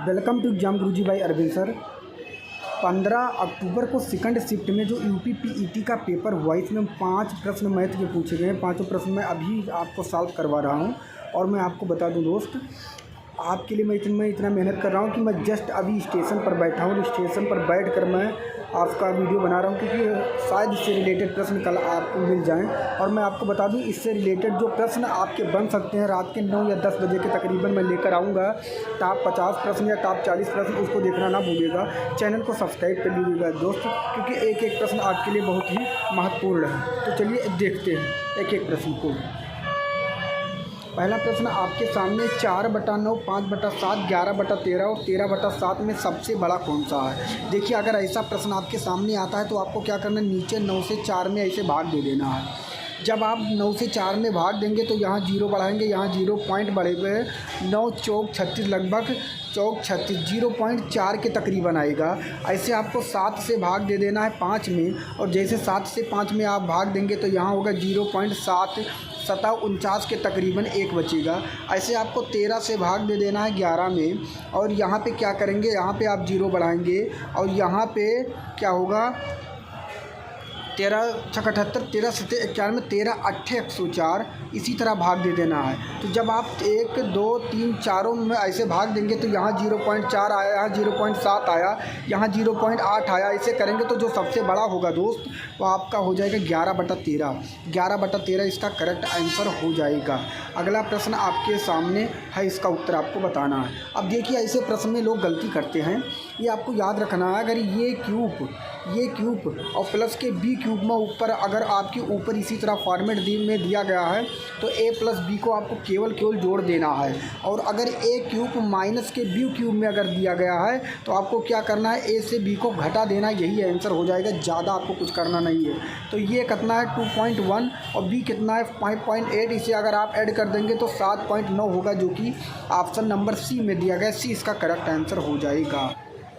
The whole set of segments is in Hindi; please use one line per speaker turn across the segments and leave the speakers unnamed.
वेलकम टू एग्जाम गुरुजी भाई अरविंद सर। 15 अक्टूबर को सेकंड शिफ्ट में जो यूपी पीईटी का पेपर हुआ, इसमें 5 प्रश्न मैथ के पूछे गए हैं। पाँचों प्रश्न मैं अभी आपको सॉल्व करवा रहा हूं। और मैं आपको बता दूं दोस्त, आपके लिए मैं इतना मेहनत कर रहा हूं कि मैं जस्ट अभी स्टेशन पर बैठा हूं। स्टेशन पर बैठ कर मैं आपका वीडियो बना रहा हूं, क्योंकि शायद इससे रिलेटेड प्रश्न कल आपको मिल जाएं। और मैं आपको बता दूं, इससे रिलेटेड जो प्रश्न आपके बन सकते हैं रात के 9 या 10 बजे के तकरीबन मैं लेकर आऊँगा। टॉप 50 प्रश्न या टॉप 40 प्रश्न, उसको देखना ना भूलिएगा। चैनल को सब्सक्राइब कर लीजिएगा दोस्त, क्योंकि एक एक प्रश्न आपके लिए बहुत ही महत्वपूर्ण है। तो चलिए देखते हैं एक एक प्रश्न को। पहला प्रश्न आपके सामने 4/9, 5/7, 11/13 और 13/7 में सबसे बड़ा कौन सा है। देखिए, अगर ऐसा प्रश्न आपके सामने आता है तो आपको क्या करना है, नीचे 9 से 4 में ऐसे भाग दे देना है। जब आप 9 से 4 में भाग देंगे तो यहाँ 0 बढ़ाएंगे, यहाँ 0 पॉइंट बढ़े हुए 9 चौक 36, लगभग चौक 36 0.4 के तकरीबन आएगा। ऐसे आपको 7 से भाग दे देना है 5 में, और जैसे 7 से 5 में आप भाग देंगे तो यहाँ होगा 0.7 49 के तकरीबन 1 बचेगा। ऐसे आपको 13 से भाग दे देना है 11 में, और यहाँ पे क्या करेंगे, यहाँ पे आप 0 बढ़ाएंगे और यहाँ पे क्या होगा 13 छक 78, 13 7 91, 13 8 104, इसी तरह भाग दे देना है। तो जब आप 1 2 3 4 में ऐसे भाग देंगे तो यहाँ 0.4 आया, यहाँ 0.7 आया, यहाँ 0.8 आया। ऐसे करेंगे तो जो सबसे बड़ा होगा दोस्त वो आपका हो जाएगा 11/13। 11/13 इसका करेक्ट आंसर हो जाएगा। अगला प्रश्न आपके सामने है, इसका उत्तर आपको बताना है। अब देखिए, ऐसे प्रश्न में लोग गलती करते हैं, ये आपको याद रखना है। अगर ये क्यूब और प्लस के बी क्यूब में ऊपर, अगर आपके ऊपर इसी तरह फॉर्मेट में दिया गया है तो a प्लस बी को आपको केवल जोड़ देना है। और अगर a क्यूब माइनस के बी क्यूब में अगर दिया गया है तो आपको क्या करना है, a से b को घटा देना, यही आंसर हो जाएगा। ज़्यादा आपको कुछ करना नहीं है। तो ये कितना है 2.1 और b कितना है 5.8। इसे अगर आप ऐड कर देंगे तो 7.9 होगा, जो कि ऑप्शन नंबर सी में दिया गया। सी इसका करेक्ट आंसर हो जाएगा।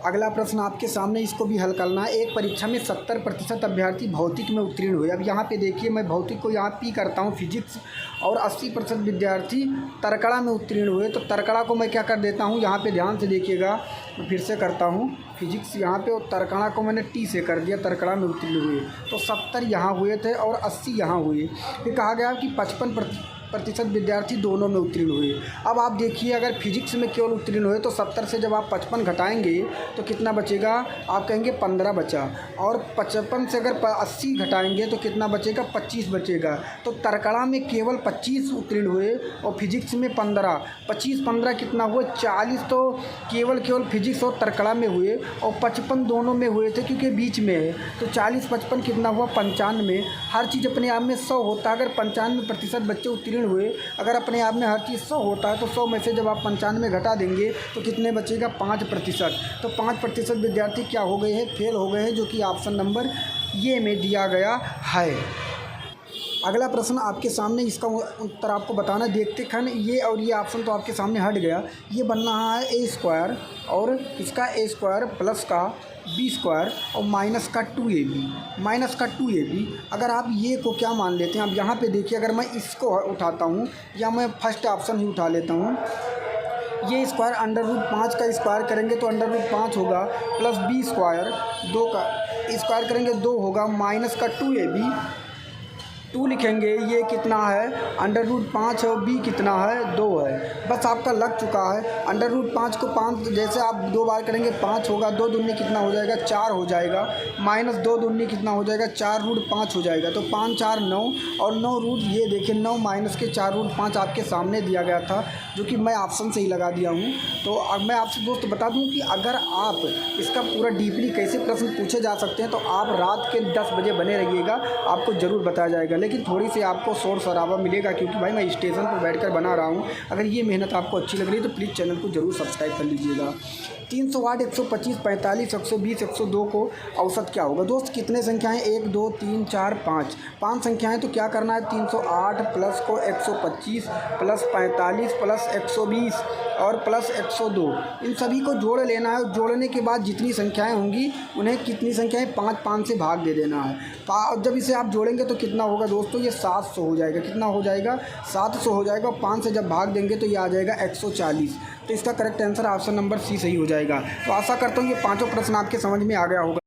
अगला प्रश्न आपके सामने, इसको भी हल करना है। एक परीक्षा में 70% अभ्यर्थी भौतिक में उत्तीर्ण हुए। अब यहाँ पे देखिए, मैं भौतिक को यहाँ पी करता हूँ फिजिक्स, और 80% विद्यार्थी तर्कड़ा में उत्तीर्ण हुए। तो तर्कड़ा को मैं क्या कर देता हूँ, यहाँ पे ध्यान से देखिएगा, मैं फिर से करता हूँ फिजिक्स यहाँ पे, और तर्कड़ा को मैंने टी से कर दिया, तर्कड़ा में उत्तीर्ण हुए। तो 70 यहाँ हुए थे और 80 यहाँ हुए। फिर कहा गया कि 55% विद्यार्थी दोनों में उत्तीर्ण हुए। अब आप देखिए, अगर फिजिक्स में केवल उत्तीर्ण हुए तो 70 से जब आप 55 घटाएंगे तो कितना बचेगा, आप कहेंगे 15 बचा। और 55 से अगर 80 घटाएंगे तो कितना बचेगा, 25 बचेगा। तो तर्कड़ा में केवल 25 उत्तीर्ण हुए और फिजिक्स में 15। 25-15 कितना हुआ, 40। तो केवल फिजिक्स और तर्कड़ा में हुए, और 55 दोनों में हुए थे क्योंकि बीच में है। तो 40-55 कितना हुआ, 95। हर चीज़ अपने आप में 100 होता है। अगर 95% बच्चे उत्तीर्ण हुए, अगर अपने आप में हर चीज़ 100 होता है, तो 100 में से जब आप 95 घटा देंगे तो कितने बचेगा, 5%। तो 5% विद्यार्थी क्या हो गए हैं, फेल हो गए हैं, जो कि ऑप्शन नंबर ये में दिया गया है। अगला प्रश्न आपके सामने, इसका उत्तर आपको बताना। देखते खन ये और ये ऑप्शन तो आपके सामने हट गया। ये बन रहा है a² और इसका a² प्लस का b² और माइनस का 2ab। अगर आप ये को क्या मान लेते हैं, अब यहाँ पे देखिए, अगर मैं इसको उठाता हूँ या मैं फर्स्ट ऑप्शन ही उठा लेता हूँ, ये स्क्वायर √5 का स्क्वायर करेंगे तो √5 होगा, प्लस b² 2 का स्क्वायर करेंगे 2 होगा, माइनस का 2ab 2 लिखेंगे। ये कितना है, √5 और b कितना है, 2 है। बस आपका लग चुका है। √5 को 5 जैसे आप 2 बार करेंगे 5 होगा, 2 दूनी कितना हो जाएगा, 4 हो जाएगा, माइनस 2 दूनी कितना हो जाएगा, 4√5 हो जाएगा। तो 5 4 9 और 9 रूट, ये देखिए 9 माइनस के 4√5 आपके सामने दिया गया था, जो कि मैं ऑप्शन से ही लगा दिया हूँ। तो अब मैं आपसे दोस्त बता दूँ कि अगर आप इसका पूरा डीपली कैसे प्रश्न पूछे जा सकते हैं तो आप रात के 10 बजे बने रहिएगा, आपको ज़रूर बताया जाएगा। लेकिन थोड़ी सी आपको शोर शराबा मिलेगा, क्योंकि भाई मैं स्टेशन पर बैठकर बना रहा हूँ। अगर ये मेहनत आपको अच्छी लग रही है तो प्लीज़ चैनल को ज़रूर सब्सक्राइब कर लीजिएगा। 308, 125, 45, 120, 102 को औसत क्या होगा दोस्त। कितने संख्याएं, 1 2 3 4 5 संख्याएं। तो क्या करना है, 308 प्लस को 125 प्लस 45 प्लस 120 और प्लस 102, इन सभी को जोड़ लेना है। जोड़ने के बाद जितनी संख्याएं होंगी उन्हें कितनी संख्याएं 5 से भाग दे देना है। जब इसे आप जोड़ेंगे तो कितना होगा दोस्तों, ये 700 हो जाएगा। कितना हो जाएगा, 700 हो जाएगा। 5 से जब भाग देंगे तो ये आ जाएगा 140। तो इसका correct answer option number C सही हो जाएगा। तो आशा करता हूँ ये पाँचों प्रश्न आपके समझ में आ गया होगा।